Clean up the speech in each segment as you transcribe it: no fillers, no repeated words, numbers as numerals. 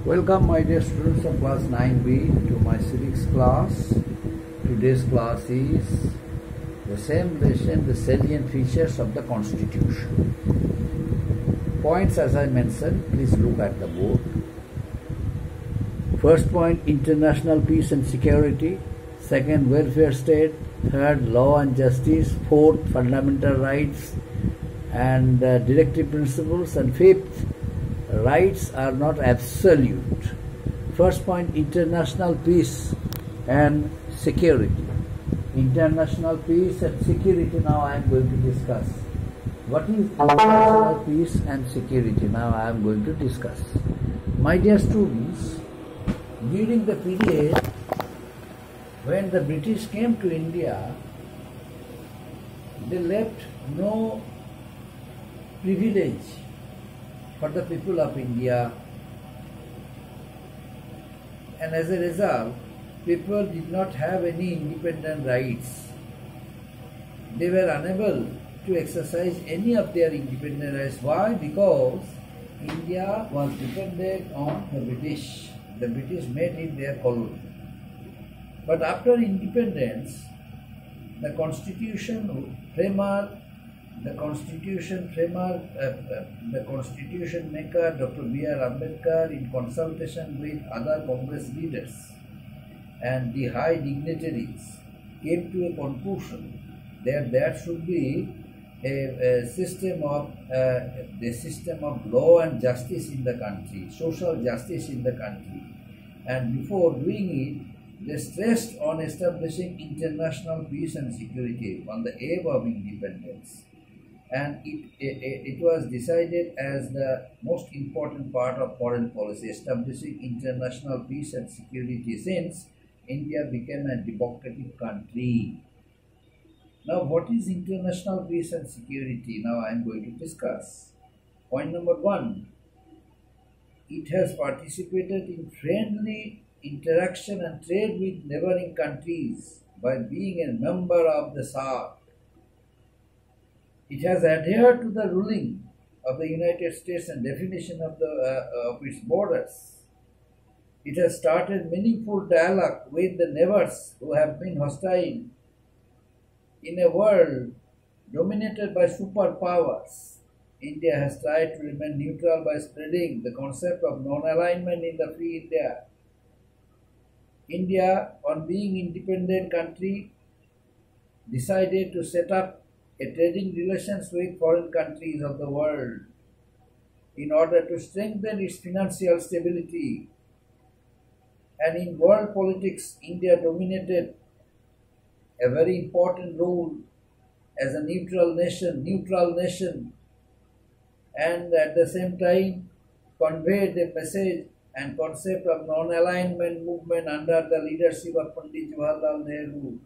Welcome my dear students of class 9B to my civics class. Today's class is the same lesson, the salient features of the constitution. Points as I mentioned, please look at the board. First point, international peace and security. Second, welfare state. Third, law and justice. Fourth, fundamental rights and directive principles. And fifth, rights are not absolute. First point, international peace and security. International peace and security now I am going to discuss. What is international peace and security? Now I am going to discuss. My dear students, during the period when the British came to India, they left no privilege for the people of India, and as a result, people did not have any independent rights. They were unable to exercise any of their independent rights. Why? Because India was dependent on the British. The British made it their colony. But after independence, the constitution maker Dr. B.R. Ambedkar, in consultation with other Congress leaders and the high dignitaries, came to a conclusion that there should be a system of law and justice in the country, social justice in the country. And before doing it, they stressed on establishing international peace and security on the eve of independence. And it was decided as the most important part of foreign policy, establishing international peace and security, since India became a democratic country. Now, what is international peace and security? Now I am going to discuss. Point number one, it has participated in friendly interaction and trade with neighboring countries by being a member of the SAARC. It has adhered to the ruling of the United States and definition of its borders. It has started meaningful dialogue with the neighbors who have been hostile. In a world dominated by superpowers, India has tried to remain neutral by spreading the concept of non-alignment in the free India. India, on being independent country, decided to set up a trading relations with foreign countries of the world in order to strengthen its financial stability. And in world politics, India dominated a very important role as a neutral nation, and at the same time conveyed the message and concept of non-alignment movement under the leadership of Pandit Jawaharlal Nehru.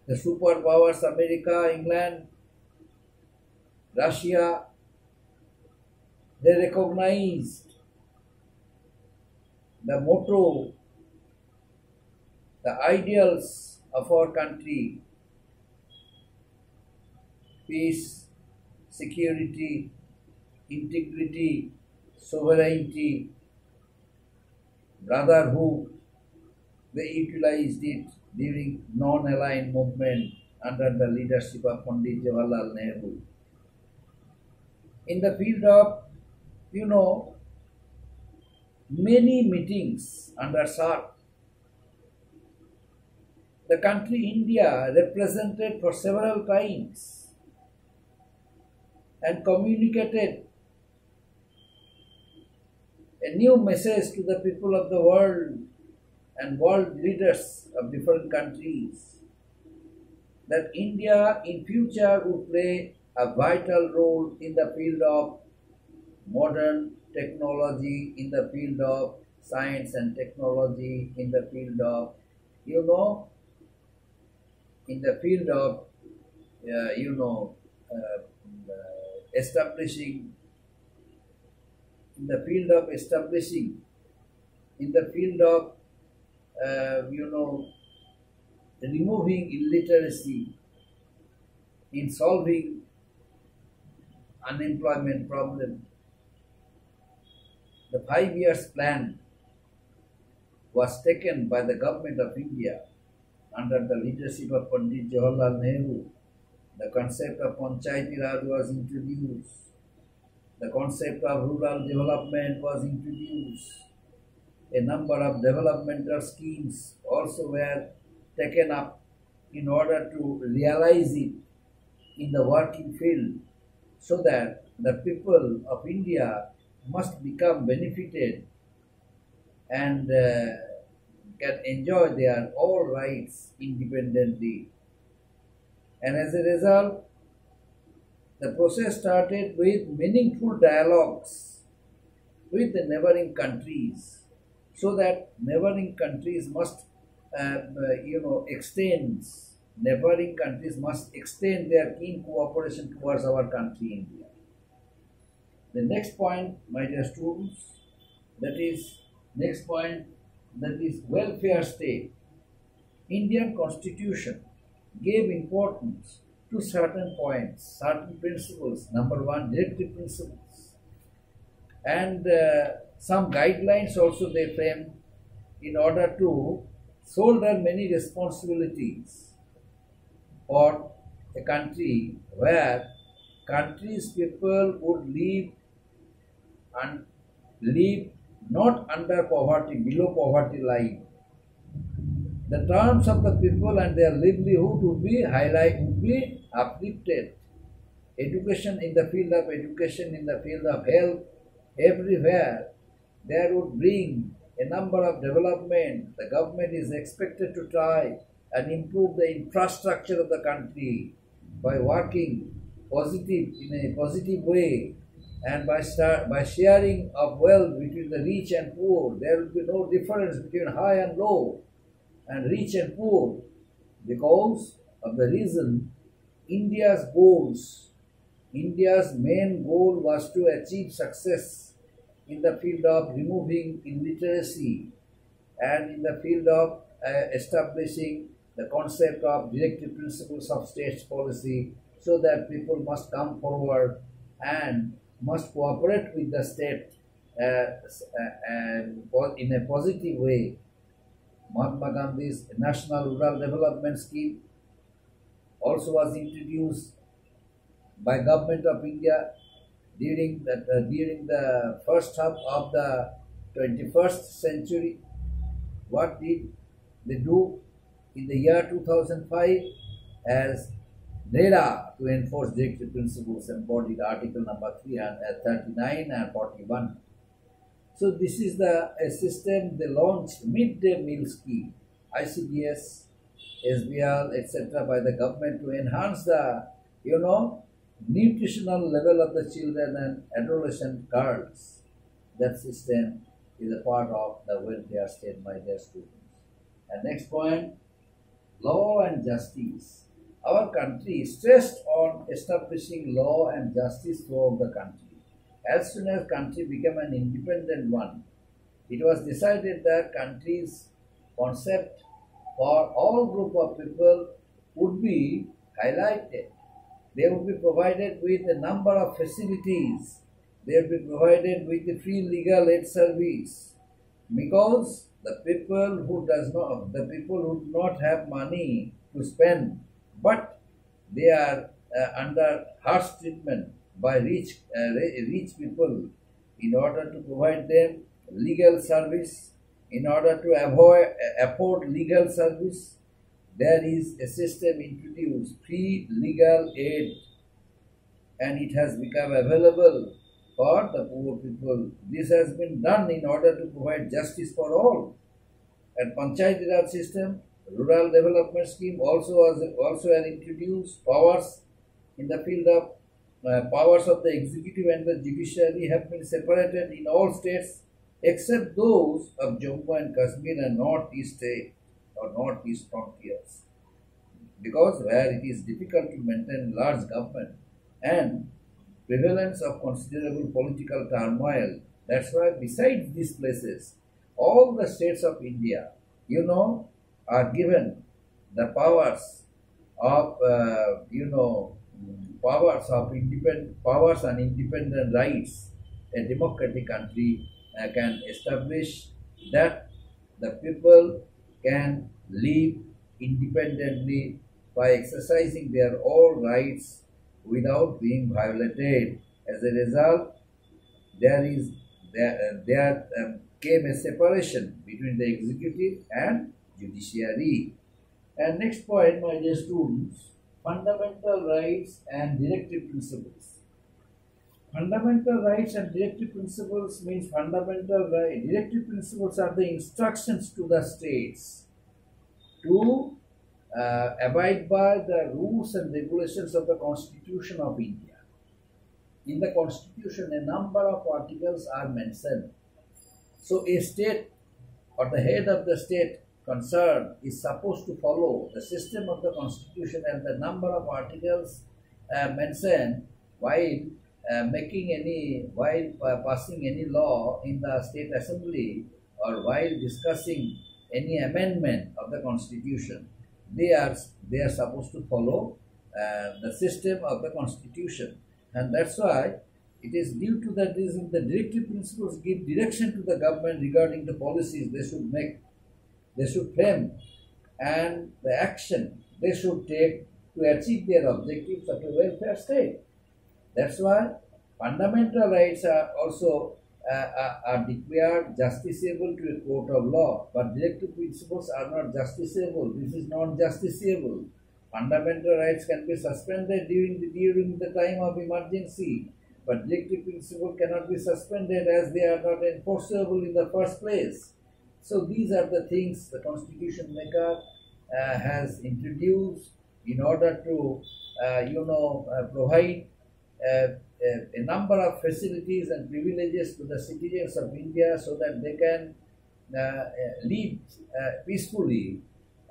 The superpowers America, England, Russia, they recognized the motto, the ideals of our country: peace, security, integrity, sovereignty, brotherhood. They utilized it during non-aligned movement under the leadership of Pandit Jawaharlal Nehru. In the field of, many meetings under SAARC, the country India represented for several times and communicated a new message to the people of the world and world leaders of different countries, that India in future would play a vital role in the field of modern technology, in the field of science and technology, in the field of, establishing, removing illiteracy, in solving unemployment problem, The 5 years plan was taken by the government of India under the leadership of Pandit Jawaharlal Nehru. The concept of Panchayati Raj was introduced. The concept of rural development was introduced. A number of developmental schemes also were taken up in order to realize it in the working field, so that the people of India must become benefited and can enjoy their all rights independently. And as a result, the process started with meaningful dialogues with the neighboring countries, so that neighboring countries must neighboring countries must extend their keen cooperation towards our country India. The next point, my dear students, that is welfare state. Indian constitution gave importance to certain points, certain principles. Number one, directive principles, and some guidelines also they framed in order to shoulder many responsibilities for a country where country's people would live not under poverty, below poverty line. The terms of the people and their livelihood would be uplifted. Education, in the field of education, in the field of health, everywhere there would bring a number of development. The government is expected to try and improve the infrastructure of the country by working in a positive way, and by sharing of wealth between the rich and poor. There will be no difference between high and low and rich and poor, because of the reason India's main goal was to achieve success in the field of removing illiteracy and in the field of establishing the concept of directive principles of state's policy, so that people must come forward and must cooperate with the state in a positive way. Mahatma Gandhi's National Rural Development Scheme also was introduced by Government of India during the first half of the 21st century. What did they do in the year 2005? As NEDA to enforce directive principles embodied Article number 39 and 41. So this is a system they launched, midday meal scheme, ICDS, SBL, etc. by the government to enhance the nutritional level of the children and adolescent girls. That system is a part of the welfare state, my dear students. And next point, law and justice. Our country stressed on establishing law and justice throughout the country. As soon as country became an independent one, it was decided that country's concept for all group of people would be highlighted. They would be provided with a number of facilities. They would be provided with the free legal aid service, because the people who do not have money to spend, but they are under harsh treatment by rich people, in order to provide them legal service, in order to afford legal service, there is a system introduced, free legal aid, and it has become available for the poor people. This has been done in order to provide justice for all. And Panchayati Raj system, rural development scheme also are introduced. Powers in the field of powers of the executive and the judiciary have been separated in all states except those of Jammu and Kashmir and northeast state or northeast frontiers, because where it is difficult to maintain large government and prevalence of considerable political turmoil. That's why besides these places, all the states of India, are given the powers and independent rights. A democratic country can establish that the people can live independently by exercising their all rights without being violated. As a result, there came a separation between the executive and judiciary. And next point, my dear students, fundamental rights and directive principles. Fundamental rights and directive principles means fundamental right. Directive principles are the instructions to the states to abide by the rules and regulations of the Constitution of India. In the Constitution, a number of articles are mentioned. So a state or the head of the state concerned is supposed to follow the system of the Constitution and the number of articles mentioned while passing any law in the state assembly or while discussing any amendment of the Constitution. They are supposed to follow the system of the Constitution, and that's why it is due to that reason the directive principles give direction to the government regarding the policies they should make, they should frame, and the action they should take to achieve their objectives of a welfare state. That's why fundamental rights are also are declared justiciable to a court of law, but directive principles are not justiciable. This is not justiciable. Fundamental rights can be suspended during the time of emergency, but directive principle cannot be suspended as they are not enforceable in the first place. So these are the things the Constitution maker has introduced in order to provide a number of facilities and privileges to the citizens of India so that they can live peacefully,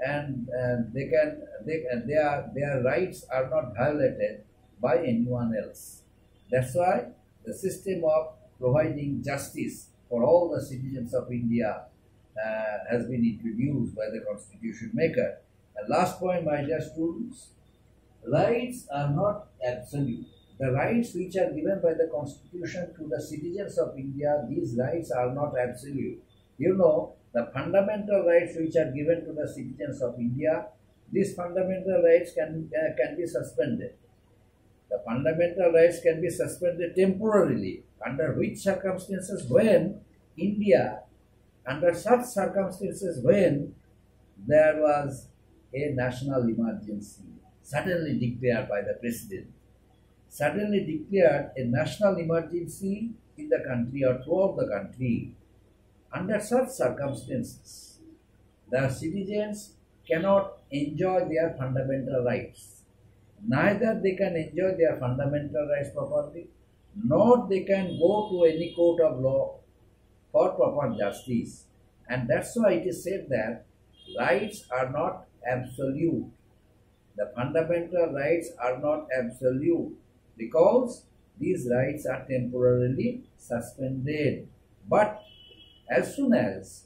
and their rights are not violated by anyone else. That's why the system of providing justice for all the citizens of India has been introduced by the Constitution maker. And last point, my dear students, rights are not absolute. The rights which are given by the Constitution to the citizens of India, these rights are not absolute. You know, the fundamental rights which are given to the citizens of India, these fundamental rights can be suspended. The fundamental rights can be suspended temporarily. Under which circumstances? When India, under such circumstances, when there was a national emergency suddenly declared by the president, suddenly declared a national emergency in the country or throughout the country. Under such circumstances, the citizens cannot enjoy their fundamental rights. Neither they can enjoy their fundamental rights properly, nor they can go to any court of law for proper justice. And that's why it is said that rights are not absolute. The fundamental rights are not absolute because these rights are temporarily suspended. But as soon as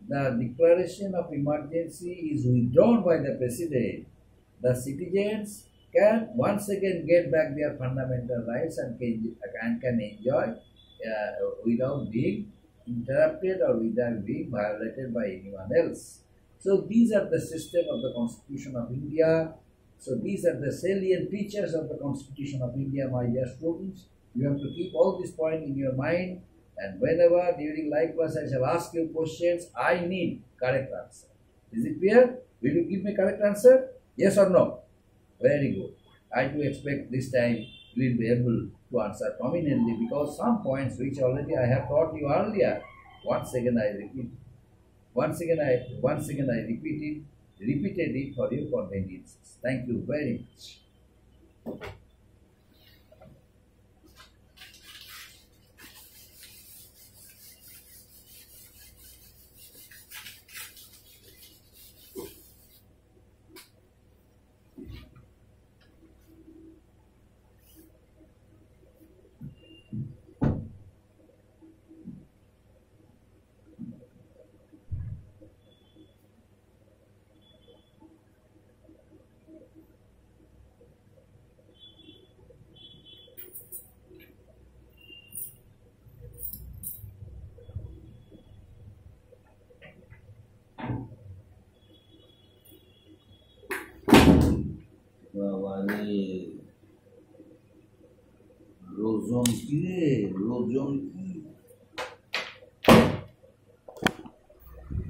the declaration of emergency is withdrawn by the president, the citizens can once again get back their fundamental rights and can enjoy without being interrupted or without being violated by anyone else. So these are the system of the Constitution of India. So these are the salient features of the Constitution of India, my dear students. You have to keep all these points in your mind, and whenever during live class I shall ask you questions, I need correct answer. Is it clear? Will you give me correct answer? Yes or no? Very good. I do expect this time you will be able to answer prominently, because some points which already I have taught you earlier, once again I repeat. Once again I repeated it for your convenience. Thank you very much. আরে রোজন কি রে, রোজন কি?